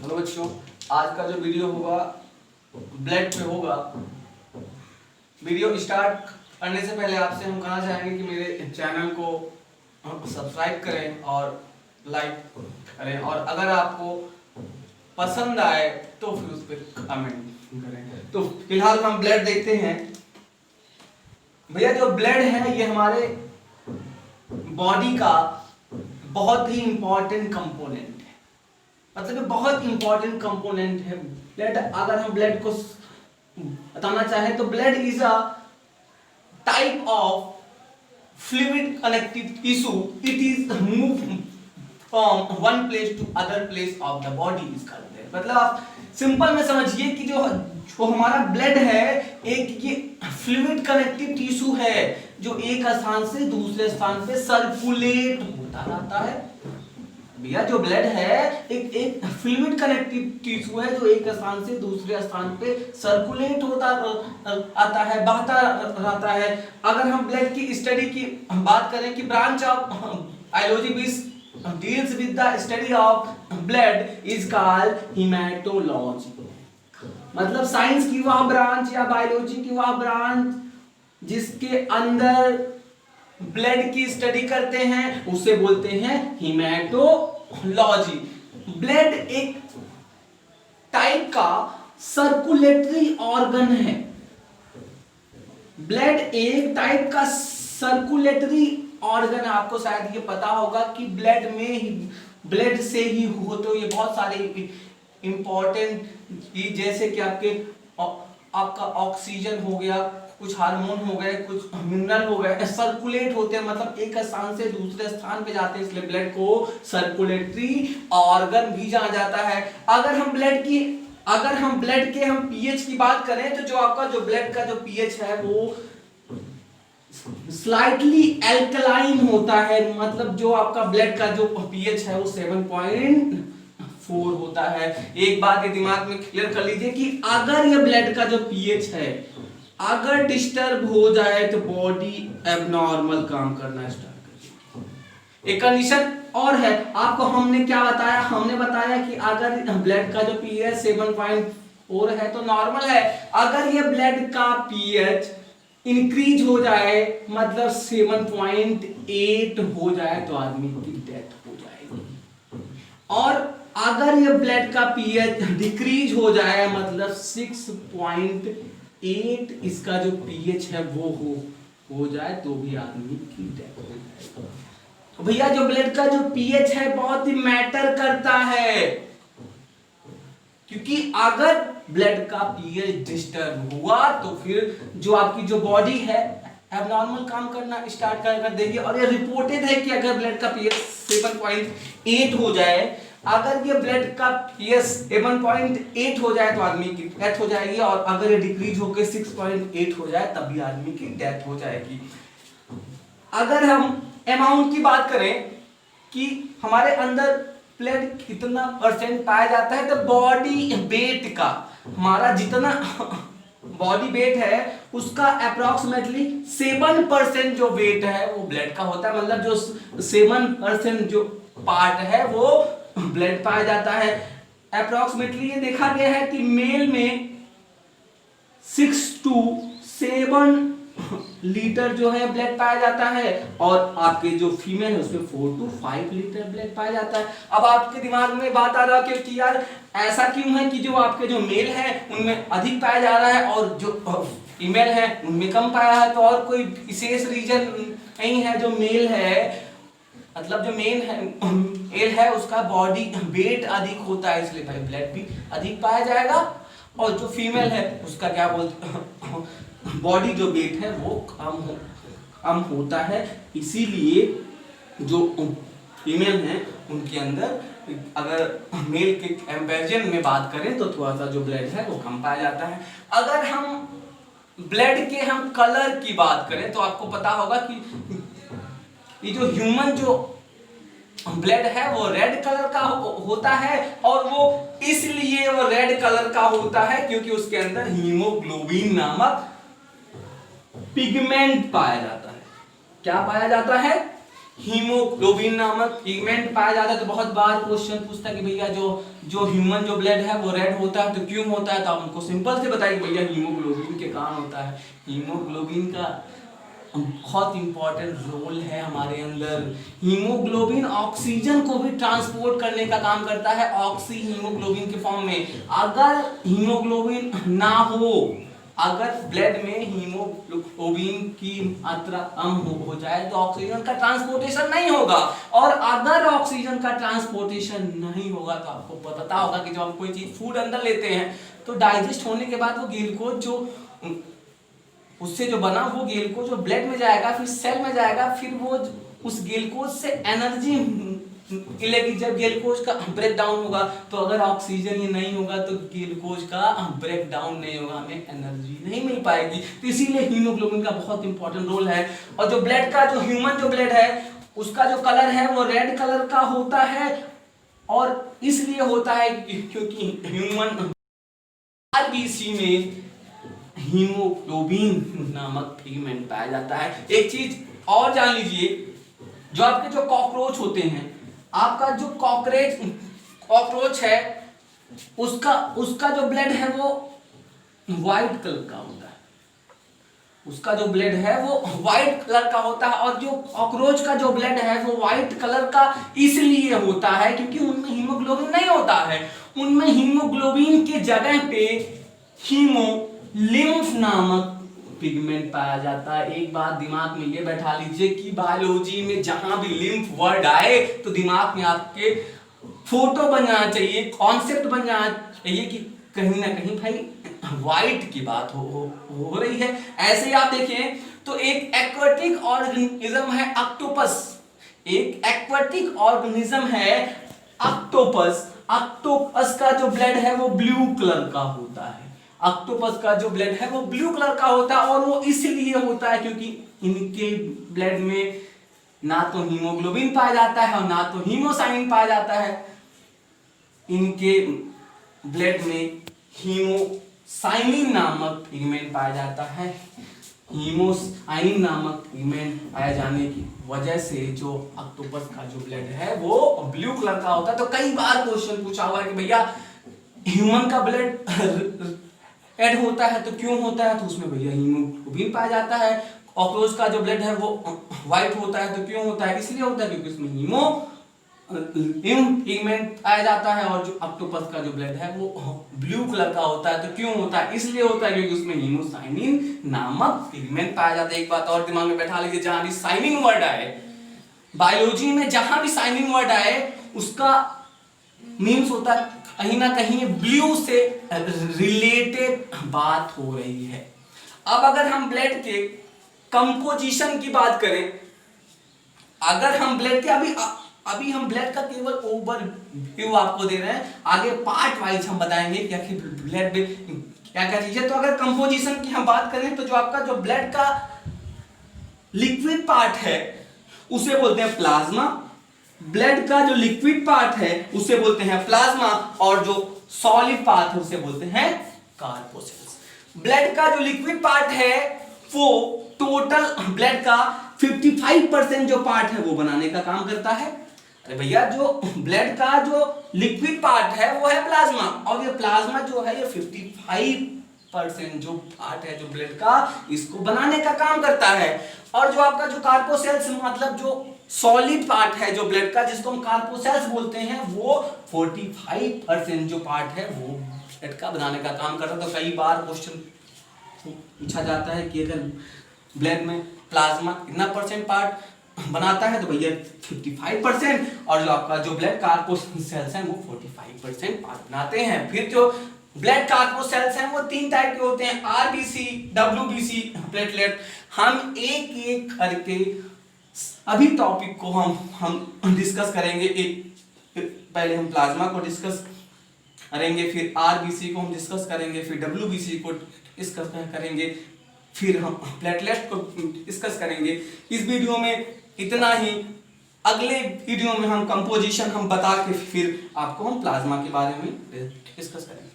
Hello बच्चों, आज का जो वीडियो होगा ब्लड पे होगा। वीडियो स्टार्ट करने से पहले आपसे हम कहना चाहेंगे कि मेरे चैनल को सब्सक्राइब करें और लाइक करें, और अगर आपको पसंद आए तो फिर उस पर कमेंट करें। तो फिलहाल हम ब्लड देखते हैं। भैया जो ब्लड है ये हमारे बॉडी का बहुत ही इंपॉर्टेंट कंपोनेंट है, मतलब बहुत इंपॉर्टेंट कंपोनेंट है ब्लड। अगर हम ब्लड को बताना चाहें तो blood is a type of fluid connective tissue. It is move from one place to other place of the body is called. मतलब आप सिंपल में समझिए कि जो हमारा ब्लड है एक ये फ्लूइड कनेक्टिव टिश्यू है जो एक स्थान से दूसरे स्थान पे सर्कुलेट होता रहता है। भैया जो ब्लड है एक फ्लूइड कनेक्टिव टिश्यू है जो एक स्थान से दूसरे स्थान पे सर्कुलेट होता आता है, बहता रहता है। अगर हम ब्लड की स्टडी की बात करें कि branch of biology which deals with the study of blood is called haematology. मतलब साइंस की वह ब्रांच या बायोलॉजी की वह ब्रांच जिसके अंदर ब्लड की स्टडी करते हैं उसे बोलते हैं हेमेटोलॉजी। ब्लड एक टाइप का सर्कुलेटरी ऑर्गन है। ब्लड एक टाइप का सर्कुलेटरी ऑर्गन है। आपको शायद ये पता होगा कि ब्लड से ही हो तो ये बहुत सारे इंपॉर्टेंट जैसे कि आपका ऑक्सीजन हो गया, कुछ हार्मोन हो गए, कुछ मिनरल हो गए, सर्कुलेट होते हैं, मतलब एक स्थान से दूसरे स्थान पे जाते हैं, इसलिए ब्लड को सर्कुलेटरी ऑर्गन भी जाना जाता है। अगर हम ब्लड के हम पीएच की बात करें तो जो आपका जो ब्लड का जो पीएच है वो स्लाइटली एल्कलाइन होता है। मतलब जो आपका ब्लड का जो पीएच है वो 7.4 होता है। एक बात ये दिमाग में क्लियर कर लीजिए कि अगर ये ब्लड का जो पीएच है अगर डिस्टर्ब हो जाए तो बॉडी एबनॉर्मल काम करना स्टार्ट कर देगी। एक कंडीशन और है, आपको हमने क्या बताया, हमने बताया कि अगर ब्लड का जो पीएच 7.4 है तो नॉर्मल है। अगर ये ब्लड का पीएच इंक्रीज हो जाए मतलब 7.8 हो जाए तो आदमी की डेथ हो जाएगी, और अगर ये ब्लड का पीएच डिक्रीज हो जाए मतलब 6.8 इसका जो पीएच है वो हो जाए तो भी आदमी की डेथ हो जाएगी। तो भैया जो ब्लड का जो पीएच है बहुत ही मैटर करता है, क्योंकि अगर ब्लड का पीएच डिस्टर्ब हुआ तो फिर जो आपकी जो बॉडी है एबनॉर्मल काम करना स्टार्ट कर देगी। और ये रिपोर्टेड है कि अगर ब्लड का पीएच 7.8 हो जाए, अगर ये ब्लड का पीएच 7.8 हो जाए तो आदमी की डेथ हो जाएगी, और अगर ये डिक्रीज होकर 6.8 हो जाए तब भी आदमी की डेथ हो जाएगी। अगर हम अमाउंट की बात करें कि हमारे अंदर ब्लड कितना परसेंट पाया जाता है तो बॉडी वेट का हमारा जितना बॉडी वेट है उसका अप्रोक्सीमेटली 7% जो वेट है वो ब्लड का होता है। मतलब जो 7% जो पार्ट है वो ब्लड पाया जाता है। अप्रोक्सीमेटली ये देखा गया है कि मेल में 6 to 7 लीटर जो है ब्लड पाया जाता है, और आपके जो फीमेल है उसमें 4 to 5 लीटर ब्लड पाया जाता है। अब आपके दिमाग में बात आ रहा है कि यार ऐसा क्यों है कि जो आपके जो मेल है उनमें अधिक पाया जा रहा है और जो फीमेल है उनमें कम पाया है। तो और कोई विशेष रीजन नहीं है। जो मेल है मतलब जो मेल है उसका बॉडी वेट अधिक होता है, इसलिए भाई ब्लड भी अधिक पाया जाएगा, और जो फीमेल है उसका क्या बोलते बॉडी जो वेट है वो कम होता है, इसीलिए जो फीमेल है उनके अंदर अगर मेल के कंपैरिजन में बात करें तो थोड़ा सा जो ब्लड है वो कम पाया जाता है। अगर हम ब्लड के हम कलर की बात करें तो आपको पता होगा कि ये जो ह्यूमन जो ब्लड है वो रेड कलर का होता है, और वो इसलिए वो रेड कलर का होता है क्योंकि उसके अंदर हीमोग्लोबिन नामक पिगमेंट पाया जाता है। क्या पाया जाता है? हीमोग्लोबिन नामक पिगमेंट पाया जाता है। तो बहुत बार क्वेश्चन पूछता है कि भैया जो ह्यूमन जो ब्लड है वो रेड होता है तो क्यों होता है, तो आप उनको सिंपल से बताइए भैया हीमोग्लोबिन के कारण होता है। हीमोग्लोबिन का बहुत इंपॉर्टेंट रोल है हमारे अंदर। हीमोग्लोबिन ऑक्सीजन को भी ट्रांसपोर्ट करने का काम करता है ऑक्सी हीमोग्लोबिन के फॉर्म में। अगर हीमोग्लोबिन ना हो, अगर ब्लड में हीमोग्लोबिन की मात्रा कम हो जाए तो ऑक्सीजन का ट्रांसपोर्टेशन नहीं होगा, और अगर ऑक्सीजन का ट्रांसपोर्टेशन नहीं होगा तो आपको पता होगा कि जब हम कोई चीज फूड अंदर लेते हैं तो डाइजेस्ट होने के बाद वो ग्लूकोज जो उससे जो बना वो ग्लूकोज जो ब्लड में जाएगा, फिर सेल में जाएगा, फिर वो उस ग्लूकोज से एनर्जी मिलेगी। जब ग्लूकोज का ब्रेक डाउन होगा तो अगर ऑक्सीजन ही नहीं होगा तो ग्लूकोज का ब्रेक डाउन नहीं होगा, हमें एनर्जी नहीं मिल पाएगी। तो इसीलिए हीमोग्लोबिन का बहुत इंपॉर्टेंट रोल है। और जो ब्लड का जो ह्यूमन जो ब्लड है उसका जो कलर है वो रेड कलर का होता है, और इसलिए होता है क्योंकि ह्यूमन आरबीसी में हीमोग्लोबिन नामक पिगमेंट पाया जाता है। एक चीज और जान लीजिए, जो आपके जो कॉकरोच होते हैं, आपका जो कॉकरोच है उसका जो ब्लड है वो व्हाइट कलर का होता है। उसका जो ब्लड है वो व्हाइट कलर का होता है, और जो कॉकरोच का जो ब्लड है वो व्हाइट कलर का इसलिए होता है क्योंकि उनमें हीमोग्लोबिन नहीं होता है। उनमें हीमोग्लोबिन के जगह पे हीमोलिम्फ नामक पिगमेंट पाया जाता है। एक बात दिमाग में ये बैठा लीजिए कि बायोलॉजी में जहां भी लिम्फ वर्ड आए तो दिमाग में आपके फोटो बन जाना चाहिए, कॉन्सेप्ट बन जाना चाहिए कि कहीं ना कहीं भाई व्हाइट की बात हो रही है। ऐसे ही आप देखें तो एक एक्वाटिक ऑर्गेनिज्म है ऑक्टोपस। एक एक्वाटिक ऑर्गेनिज्म है ऑक्टोपस। ऑक्टोपस का जो ब्लड है वो ब्लू कलर का होता है। ऑक्टोपस का जो ब्लड है वो ब्लू कलर का होता है, और वो इसलिए होता है क्योंकि इनके ब्लड में ना तो हीमोग्लोबिन पाया जाता है और ना तो हीमोसाइन पाया जाता है। इनके ब्लड में हीमोसाइनिन नामक पिगमेंट पाया जाता है। हीमोसाइनिन नामक पिगमेंट पाए जाने की वजह से जो ऑक्टोपस का जो ब्लड है वो ब्लू कलर का होता है। तो कई बार क्वेश्चन पूछा हुआ है कि भैया ह्यूमन का ब्लड रेड होता है तो क्यों होता है, तो उसमें भैया हीमोग्लोबिन पाया जाता है। कॉकरोच का जो ब्लड है वो व्हाइट होता है तो क्यों होता है, इसलिए होता है क्योंकि उसमें हीमोग्लोबिन पिगमेंट पाया जाता है। और जो ऑक्टोपस का जो ब्लड है वो ब्लू कलर का होता है तो क्यों होता है, इसलिए होता है क्योंकि उसमें हीमोसाइनिन नामक पिगमेंट पाया जाता है। एक बात और दिमाग में बैठा लीजिए, जहां भी साइनिन वर्ड आए बायोलॉजी में, जहां भी साइनिन वर्ड आए उसका मीन्स होता है कहीं ना कहीं ब्लू से रिलेटेड बात हो रही है। अब अगर हम ब्लड के कंपोजिशन की बात करें, अगर हम ब्लड के अभी हम ब्लड का केवल ओवरव्यू आपको दे रहे हैं, आगे पार्ट वाइज हम बताएंगे कि आखिर ब्लड में क्या क्या चीजें। तो अगर कंपोजिशन की हम बात करें तो जो आपका जो ब्लड का लिक्विड पार्ट है उसे बोलते हैं प्लाज्मा। ब्लड का जो लिक्विड पार्ट है उसे बोलते हैं प्लाज्मा, और जो सॉलिड पार्ट है उसे बोलते हैं कार्पोसेल्स। ब्लड का जो लिक्विड पार्ट है वो टोटल ब्लड का 55% जो पार्ट है वो बनाने का काम करता है। अरे भैया जो ब्लड का जो लिक्विड पार्ट है वो है प्लाज्मा, और ये प्लाज्मा जो है ये 55% जो पार्ट है जो ब्लड का इसको बनाने का काम करता है। और जो आपका जो कार्पोसेल्स मतलब जो सॉलिड पार्ट है जो ब्लड का जिसको हम कार्पोसेल्स बोलते हैं वो 45% जो पार्ट है वो ब्लड का बनाने का काम करता है। तो कई बार क्वेश्चन पूछा जाता है कि अगर ब्लड में प्लाज्मा कितना परसेंट पार्ट बनाता है, तो भैया 55%, और जो आपका जो ब्लड कार्पोसेल्स हैं वो 45% पार्ट बनाते हैं। फिर जो ब्लड कार्पोसेल्स हैं वो 3 टाइप के होते हैं, आरबीसी, डब्ल्यूबीसी, प्लेटलेट। हम एक एक करके अभी टॉपिक को हम डिस्कस करेंगे। पहले हम प्लाज्मा को डिस्कस करेंगे, फिर आरबीसी को हम डिस्कस करेंगे, फिर डब्ल्यूबीसी को डिस्कस करेंगे, फिर हम प्लेटलेट को डिस्कस करेंगे। इस वीडियो में इतना ही। अगले वीडियो में हम कंपोजिशन हम बता के फिर आपको हम प्लाज्मा के बारे में डिस्कस करेंगे।